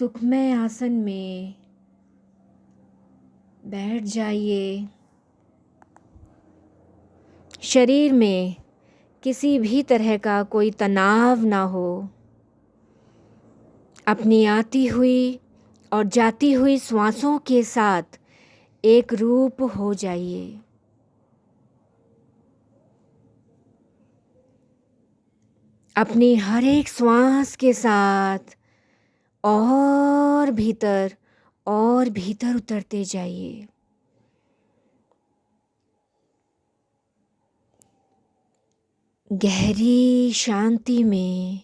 सुखमय आसन में बैठ जाइए। शरीर में किसी भी तरह का कोई तनाव ना हो। अपनी आती हुई और जाती हुई श्वासों के साथ एक रूप हो जाइए। अपनी हर एक श्वास के साथ और भीतर उतरते जाइए। गहरी शांति में।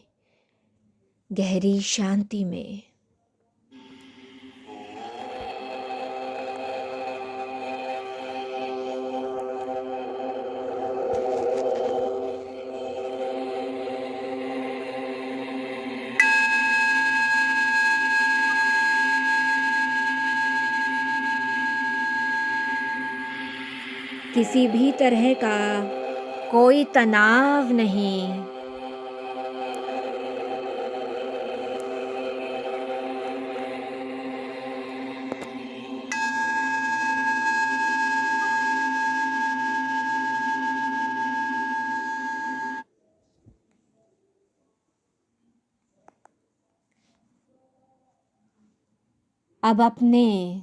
किसी भी तरह का कोई तनाव नहीं। अब अपने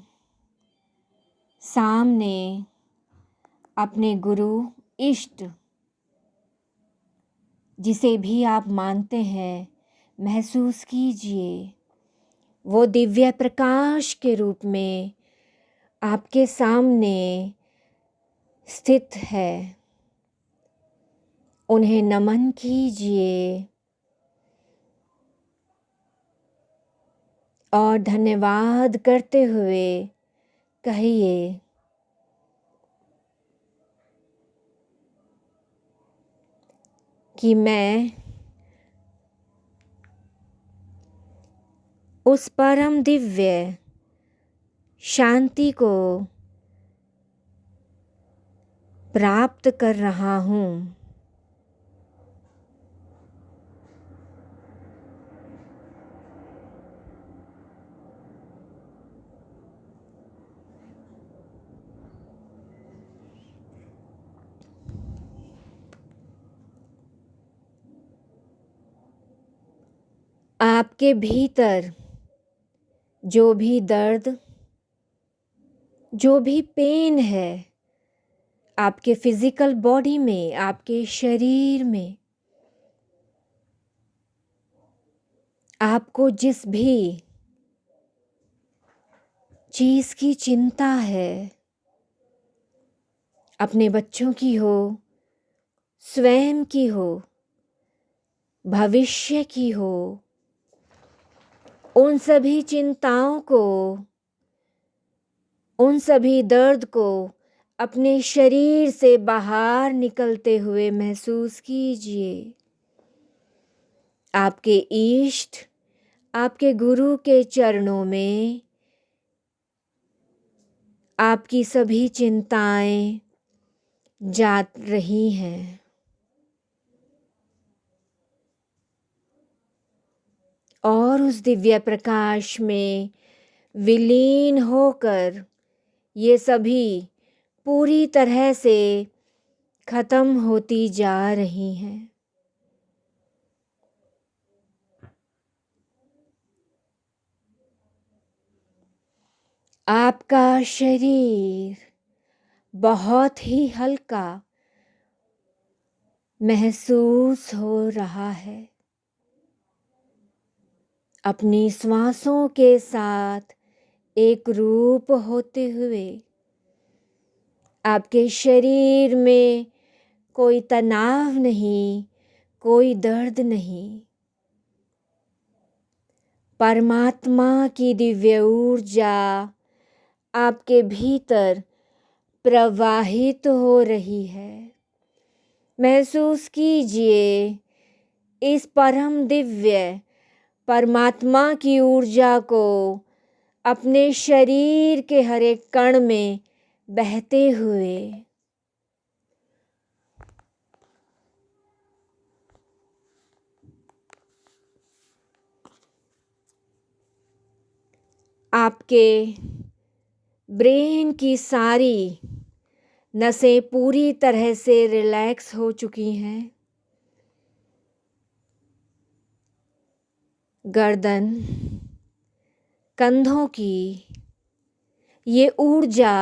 सामने अपने गुरु इष्ट, जिसे भी आप मानते हैं, महसूस कीजिए। वो दिव्य प्रकाश के रूप में आपके सामने स्थित है। उन्हें नमन कीजिए और धन्यवाद करते हुए कहिए, कि मैं उस परम दिव्य शांति को प्राप्त कर रहा हूँ। आपके भीतर जो भी दर्द, जो भी पेन है, आपके फिजिकल बॉडी में, आपके शरीर में, आपको जिस भी चीज की चिंता है, अपने बच्चों की हो, स्वयं की हो, भविष्य की हो, उन सभी चिंताओं को, उन सभी दर्द को अपने शरीर से बाहर निकलते हुए महसूस कीजिए। आपके इष्ट, आपके गुरु के चरणों में आपकी सभी चिंताएं जा रही हैं। और उस दिव्य प्रकाश में विलीन होकर ये सभी पूरी तरह से खत्म होती जा रही हैं। आपका शरीर बहुत ही हल्का महसूस हो रहा है। अपनी श्वासों के साथ एक रूप होते हुए आपके शरीर में कोई तनाव नहीं, कोई दर्द नहीं। परमात्मा की दिव्य ऊर्जा आपके भीतर प्रवाहित हो रही है। महसूस कीजिए इस परम दिव्य परमात्मा की ऊर्जा को अपने शरीर के हर एक कण में बहते हुए। आपके ब्रेन की सारी नसें पूरी तरह से रिलैक्स हो चुकी हैं। गर्दन, कंधों की ये ऊर्जा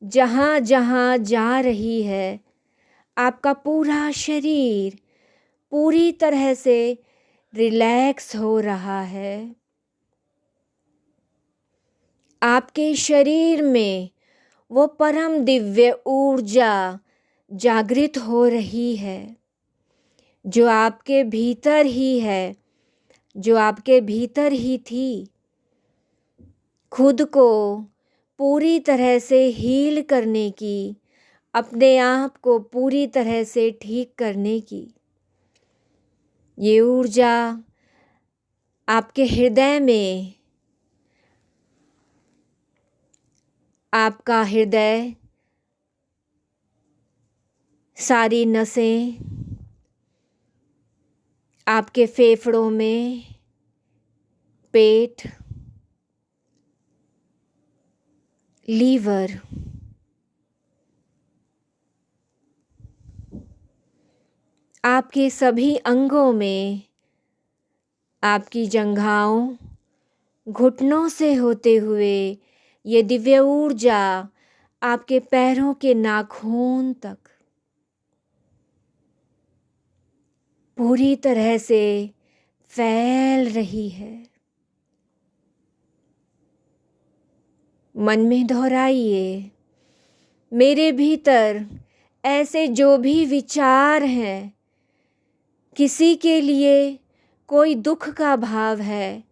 जहाँ जहाँ जा रही है, आपका पूरा शरीर पूरी तरह से रिलैक्स हो रहा है। आपके शरीर में वो परम दिव्य ऊर्जा जागृत हो रही है, जो आपके भीतर ही है, जो आपके भीतर ही थी। खुद को पूरी तरह से हील करने की, अपने आप को पूरी तरह से ठीक करने की ये ऊर्जा आपके हृदय में, आपका हृदय, सारी नसें, आपके फेफड़ों में, पेट, लीवर, आपके सभी अंगों में, आपकी जंघाओं, घुटनों से होते हुए ये दिव्य ऊर्जा आपके पैरों के नाखून तक पूरी तरह से फैल रही है। मन में दोहराइए, मेरे भीतर ऐसे जो भी विचार हैं, किसी के लिए कोई दुख का भाव है,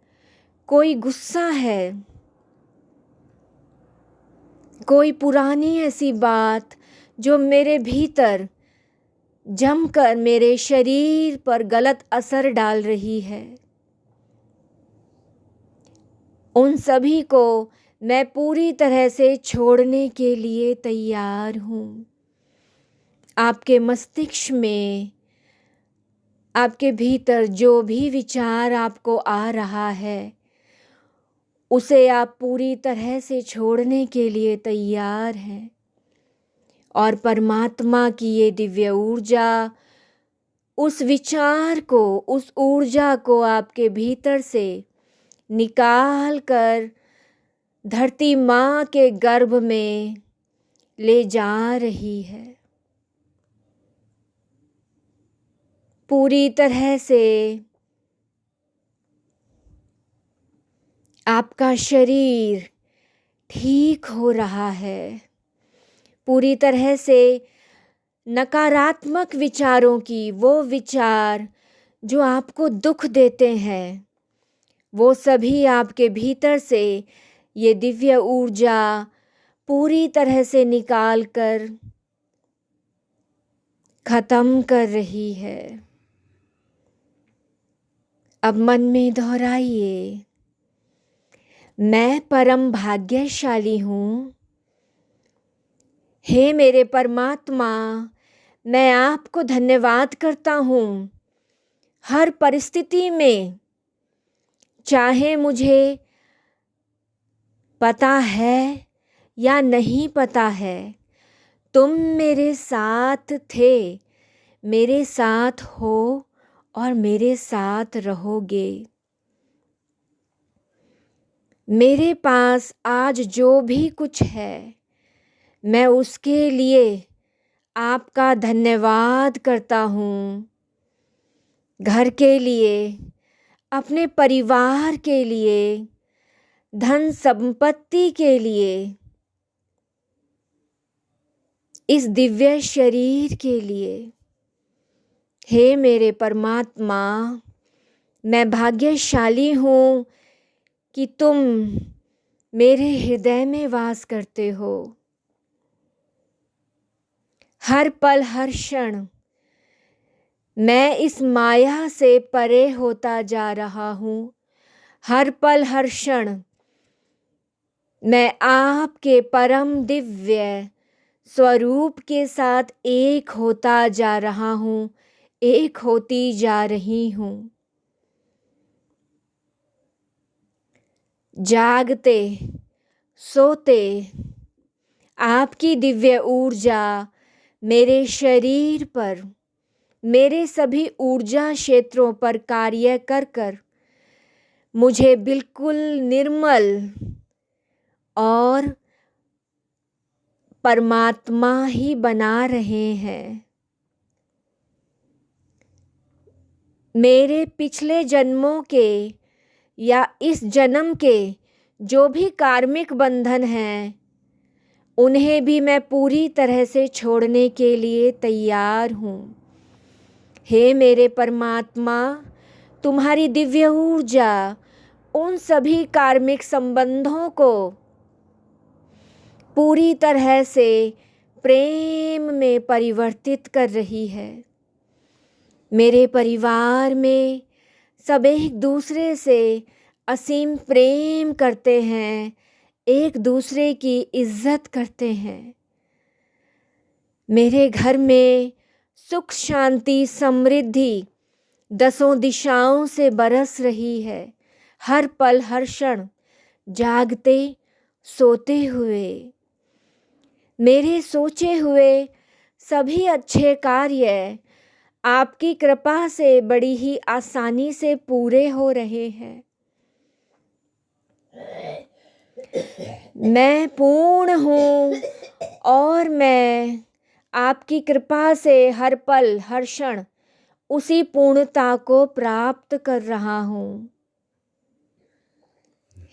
कोई गुस्सा है, कोई पुरानी ऐसी बात जो मेरे भीतर जमकर मेरे शरीर पर गलत असर डाल रही है, उन सभी को मैं पूरी तरह से छोड़ने के लिए तैयार हूँ। आपके मस्तिष्क में, आपके भीतर जो भी विचार आपको आ रहा है, उसे आप पूरी तरह से छोड़ने के लिए तैयार हैं। और परमात्मा की ये दिव्य ऊर्जा उस विचार को, उस ऊर्जा को आपके भीतर से निकाल कर धरती माँ के गर्भ में ले जा रही है। पूरी तरह से आपका शरीर ठीक हो रहा है। पूरी तरह से नकारात्मक विचारों की, वो विचार जो आपको दुख देते हैं, वो सभी आपके भीतर से ये दिव्य ऊर्जा पूरी तरह से निकाल कर खत्म कर रही है। अब मन में दोहराइए, मैं परम भाग्यशाली हूँ। हे मेरे परमात्मा, मैं आपको धन्यवाद करता हूँ। हर परिस्थिति में, चाहे मुझे पता है या नहीं पता है, तुम मेरे साथ थे, मेरे साथ हो और मेरे साथ रहोगे। मेरे पास आज जो भी कुछ है, मैं उसके लिए आपका धन्यवाद करता हूँ। घर के लिए, अपने परिवार के लिए, धन संपत्ति के लिए, इस दिव्य शरीर के लिए। हे मेरे परमात्मा, मैं भाग्यशाली हूँ कि तुम मेरे हृदय में वास करते हो। हर पल, हर क्षण मैं इस माया से परे होता जा रहा हूँ। हर पल, हर क्षण मैं आपके परम दिव्य स्वरूप के साथ एक होता जा रहा हूँ, एक होती जा रही हूँ। जागते सोते आपकी दिव्य ऊर्जा मेरे शरीर पर, मेरे सभी ऊर्जा क्षेत्रों पर कार्य कर कर मुझे बिल्कुल निर्मल और परमात्मा ही बना रहे हैं। मेरे पिछले जन्मों के या इस जन्म के जो भी कार्मिक बंधन हैं, उन्हें भी मैं पूरी तरह से छोड़ने के लिए तैयार हूँ। हे मेरे परमात्मा, तुम्हारी दिव्य ऊर्जा उन सभी कार्मिक संबंधों को पूरी तरह से प्रेम में परिवर्तित कर रही है। मेरे परिवार में सब एक दूसरे से असीम प्रेम करते हैं, एक दूसरे की इज्जत करते हैं। मेरे घर में सुख शांति समृद्धि दसों दिशाओं से बरस रही है, हर पल हर क्षण, जागते सोते हुए। मेरे सोचे हुए सभी अच्छे कार्य आपकी कृपा से बड़ी ही आसानी से पूरे हो रहे हैं। मैं पूर्ण हूँ और मैं आपकी कृपा से हर पल हर क्षण उसी पूर्णता को प्राप्त कर रहा हूँ।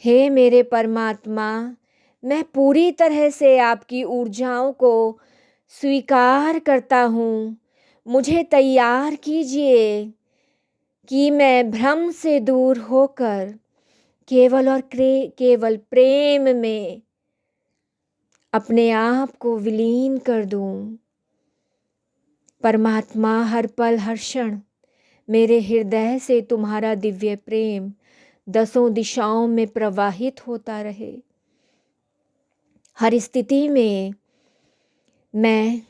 हे मेरे परमात्मा, मैं पूरी तरह से आपकी ऊर्जाओं को स्वीकार करता हूँ। मुझे तैयार कीजिए कि मैं भ्रम से दूर होकर केवल और केवल प्रेम में अपने आप को विलीन कर दूं। परमात्मा, हर पल हर क्षण मेरे हृदय से तुम्हारा दिव्य प्रेम दसों दिशाओं में प्रवाहित होता रहे। हर स्थिति में मैं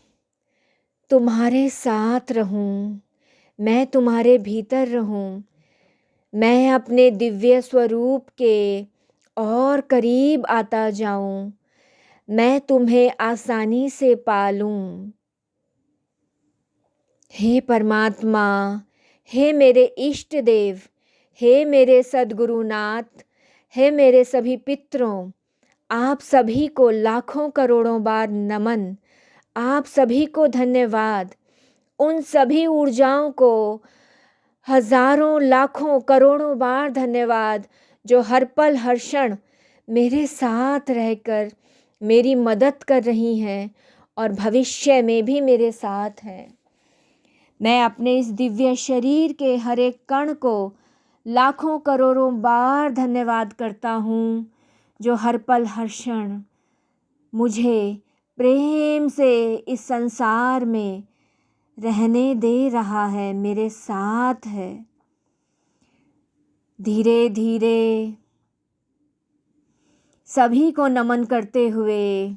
तुम्हारे साथ रहूं, मैं तुम्हारे भीतर रहूं, मैं अपने दिव्य स्वरूप के और करीब आता जाऊं, मैं तुम्हें आसानी से पालूं। हे परमात्मा, हे मेरे इष्ट देव, हे मेरे सद्गुरुनाथ, हे मेरे सभी पितरों, आप सभी को लाखों करोड़ों बार नमन, आप सभी को धन्यवाद। उन सभी ऊर्जाओं को हजारों लाखों करोड़ों बार धन्यवाद जो हर पल हर क्षण मेरे साथ रहकर मेरी मदद कर रही हैं और भविष्य में भी मेरे साथ हैं। मैं अपने इस दिव्य शरीर के हर एक कण को लाखों करोड़ों बार धन्यवाद करता हूँ, जो हर पल हर क्षण मुझे प्रेम से इस संसार में रहने दे रहा है, मेरे साथ है। धीरे धीरे सभी को नमन करते हुए,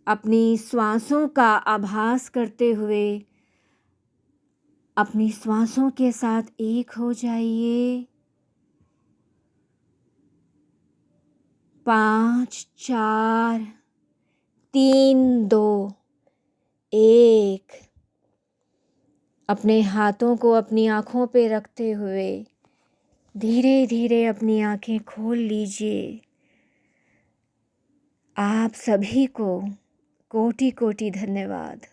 अपनी श्वासों का आभास करते हुए अपनी श्वासों के साथ एक हो जाइए। 5 4 3 2 1। अपने हाथों को अपनी आँखों पे रखते हुए धीरे धीरे अपनी आँखें खोल लीजिए। आप सभी को कोटि कोटि धन्यवाद।